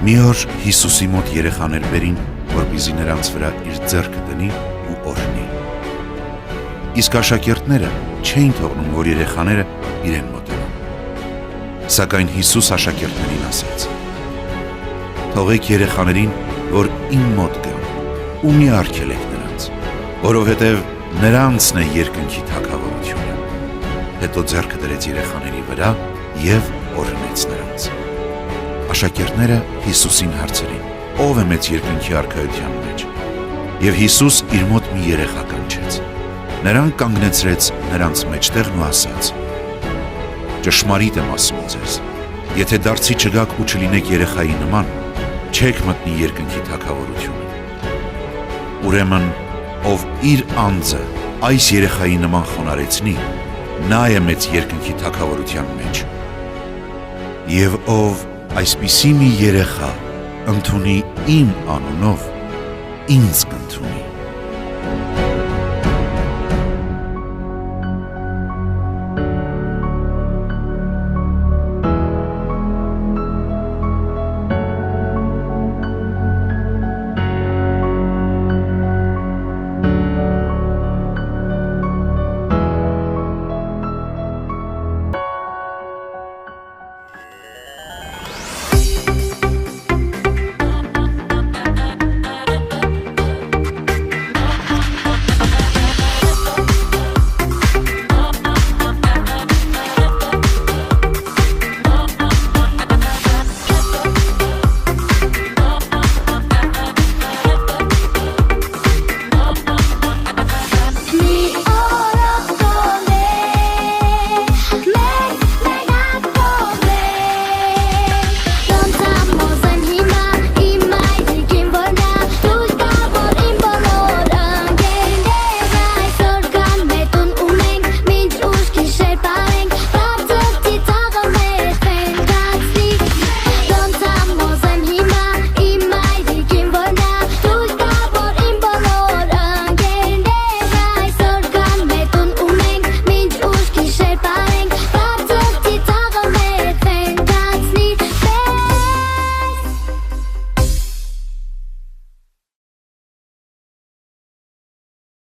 Մի օր Հիսուսի մոտ երեխաներ բերին, որպեսզի նրանց վրա իր ձեռքը դնի ու օրհնի։ Իսկ աշակերտները չէին թողնում, որ երեխաները իրեն մոտենան։ Սակայն Հիսուս աշակերտներին ասաց. «Թողեք երեխաներին, որ իմ մոտ գան, ու մի արգելեք նրանց, որովհետև նրանցն է երկնքի թագավորությունը»։ Հետո ձեռքը դրեց երեխաների վրա և օրհնեց նրանց։ Աշակերտները Հիսուսին հարցրին. «Ո՞վ է մեծ երկնքի արքայության մեջ»։ Եվ Հիսուս իր մոտ մի երեխա կանչեց։ Նրան կանգնեցրեց նրանց մեջտեղն ու ասաց. «Ճշմարիտ եմ ասում ձեզ, եթե դարձի չգաք ու չլինեք երեխայի նման, չեք մտնի երկնքի թագավորությունը։ Ուրեմն, ով իր անձը այս երեխայի նման խոնարհեցնի, նա է մեծ երկնքի թագավորության մեջ։ Եվ ով այսպիսի մի երեխա ընդունի իմ անունով, ինձ կընդունի»։